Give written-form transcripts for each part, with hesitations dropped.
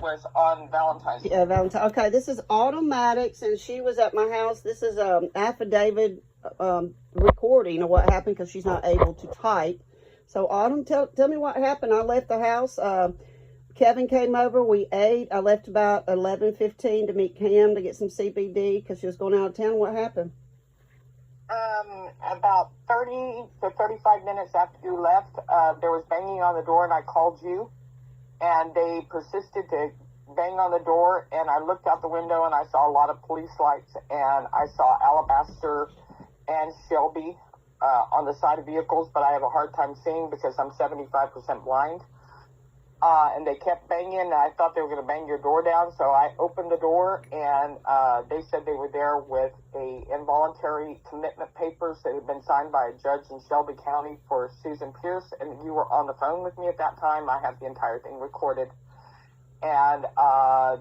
was on Valentine's Day. Yeah, Valentine. Okay, this is Autumn Maddox, and she was at my house. This is affidavit recording of what happened because she's not able to type. So, Autumn, tell me what happened. I left the house. Kevin came over. We ate. I left about 11:15 to meet Cam to get some CBD because she was going out of town. What happened? About 30 to 35 minutes after you left, there was banging on the door, and I called you, and they persisted to bang on the door, and I looked out the window, and I saw a lot of police lights, and I saw Alabaster and Shelby on the side of vehicles, but I have a hard time seeing because I'm 75% blind. And they kept banging, and I thought they were going to bang your door down, so I opened the door, and they said they were there with involuntary commitment papers that had been signed by a judge in Shelby County for Susan Pierce, and you were on the phone with me at that time. I have the entire thing recorded. And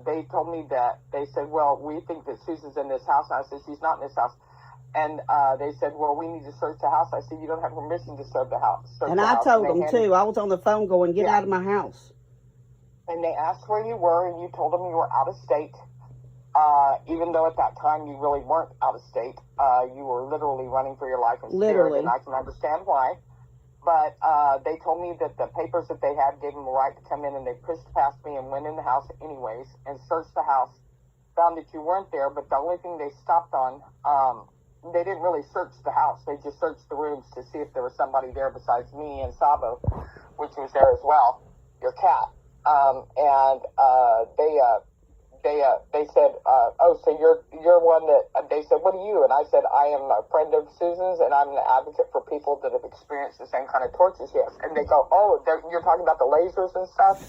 they told me that, they said, well, we think that Susan's in this house, and I said, she's not in this house. And they said, well, we need to search the house. I said, you don't have permission to search the house. And I told them, too. I was on the phone going, get out of my house. And they asked where you were, and you told them you were out of state, even though at that time you really weren't out of state. You were literally running for your life and spirit, and I can understand why. But they told me that the papers that they had gave them the right to come in, and they pushed past me and went in the house anyways and searched the house, found that you weren't there, but the only thing they stopped on, they didn't really search the house. They just searched the rooms to see if there was somebody there besides me and Sabo, which was there as well, your cat. They said, oh, so you're one that, they said, what are you? And I said, I am a friend of Susan's, and I'm an advocate for people that have experienced the same kind of tortures, yes. And they go, oh, you're talking about the lasers and stuff?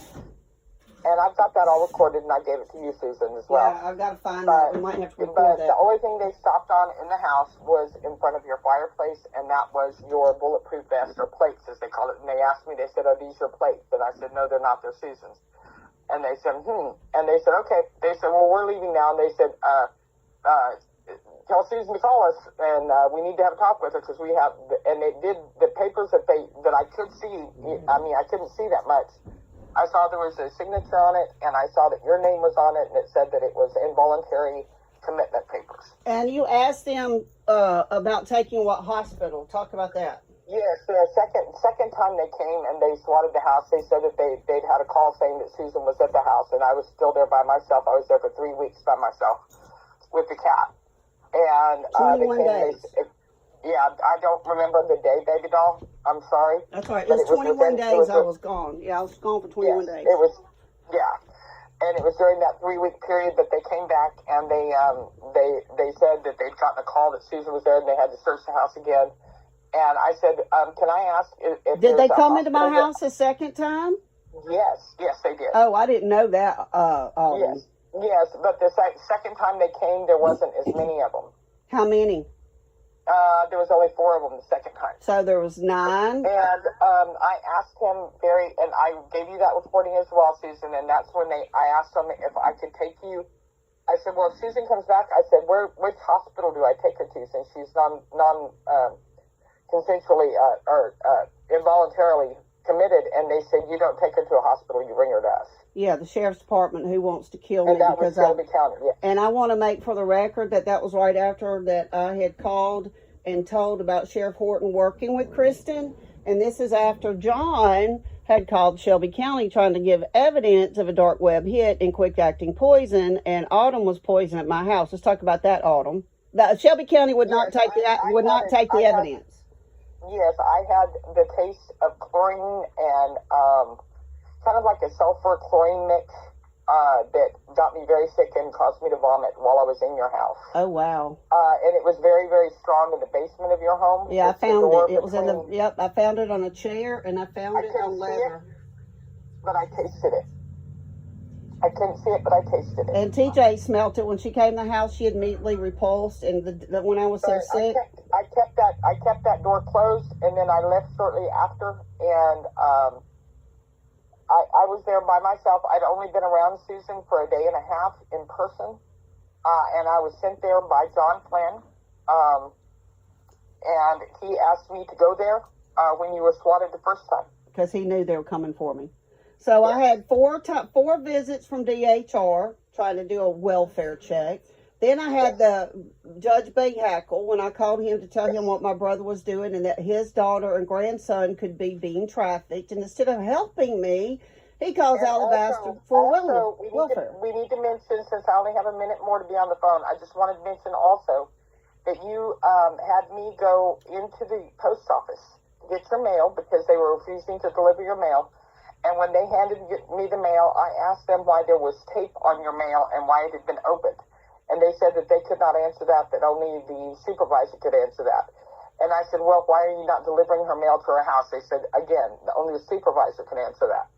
And I've got that all recorded, and I gave it to you, Susan, as well. Yeah, I've got to find that. We might have to record that. The only thing they stopped on in the house was in front of your fireplace, and that was your bulletproof vest, or plates, as they call it. And they asked me, they said, are these your plates? And I said, no, they're not, they're Susan's. And they said, And they said, okay. They said, well, we're leaving now. And they said, tell Susan to call us, and we need to have a talk with her, because we have, and they did the papers that I could see. I mean, I couldn't see that much. I saw there was a signature on it, and I saw that your name was on it, and it said that it was involuntary commitment papers. And you asked them about taking what hospital? Talk about that. Yes, the second time they came and they swatted the house, they said that they'd had a call saying that Susan was at the house, and I was still there by myself. I was there for 3 weeks by myself with the cat. And 21 days. Yeah, I don't remember the day, baby doll. I'm sorry. That's right. It was 21 days I was gone. Yeah, I was gone for 21 days. It was, and it was during that 3-week period that they came back, and they said that they'd gotten a call that Susan was there, and they had to search the house again. And I said, can I ask if did they come into my house a second time? Yes, they did. Oh, I didn't know that. Yes, but the second time they came, there wasn't as many of them. How many? There was only 4 of them the second time. So there was 9? And I asked him and I gave you that recording as well, Susan, and that's when I asked him if I could take you. I said, well, if Susan comes back, I said, which hospital do I take her to, since she's consensually or involuntarily committed? And they said, you don't take her to a hospital, you bring her to us. Yeah, the sheriff's department who wants to kill me. And that was Shelby County, yeah. And I want to make for the record that was right after that I had called and told about Sheriff Horton working with Kristen. And this is after John had called Shelby County trying to give evidence of a dark web hit and quick-acting poison, and Autumn was poisoned at my house. Let's talk about that, Autumn. Shelby County would not take the evidence. Yes, I had the taste of chlorine and kind of like a sulfur chlorine mix that got me very sick and caused me to vomit while I was in your house. Oh, wow. And it was very, very strong in the basement of your home. Yeah, I found it. It was in the, I found it on a chair, and I found it on leather. But I tasted it. I couldn't see it, but I tasted it. And TJ smelt it when she came to the house. She immediately repulsed, and when I was so sick, I kept that door closed, and then I left shortly after, and I was there by myself. I'd only been around Susan for a day and a half in person, and I was sent there by John Flynn, and he asked me to go there when you were swatted the first time. Because he knew they were coming for me. So I had four visits from DHR trying to do a welfare check. Then I had the Judge Hackle when I called him to tell him what my brother was doing and that his daughter and grandson could be being trafficked. And instead of helping me, he calls Alabaster for welfare. We need to mention, since I only have a minute more to be on the phone, I just wanted to mention also that you had me go into the post office to get your mail because they were refusing to deliver your mail. And when they handed me the mail, I asked them why there was tape on your mail and why it had been opened. And they said that they could not answer that only the supervisor could answer that. And I said, well, why are you not delivering her mail to her house? They said, again, only the supervisor can answer that.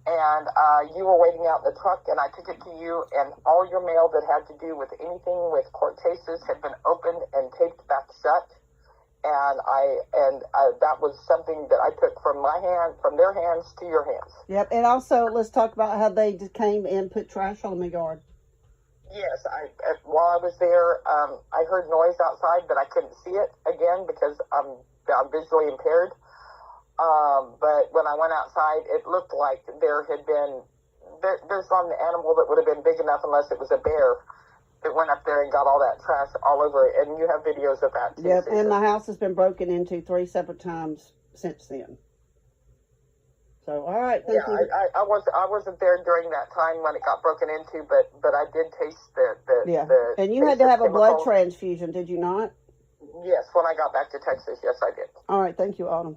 And you were waiting out in the truck, and I took it to you, and all your mail that had to do with anything with court cases had been opened and taped back shut. And that was something that I took from their hands to your hands. Yep, and also let's talk about how they just came and put trash on the yard. Yes, while I was there, I heard noise outside, but I couldn't see it again because I'm visually impaired. But when I went outside, it looked like there's not an animal that would have been big enough unless it was a bear that went up there and got all that trash all over it. And you have videos of that too. Yep, and my house has been broken into 3 separate times since then. So, all right, thank you. I wasn't there during that time when it got broken into, but I did taste the and you had to have a blood transfusion, did you not? Yes, when I got back to Texas, yes, I did. All right, thank you, Autumn.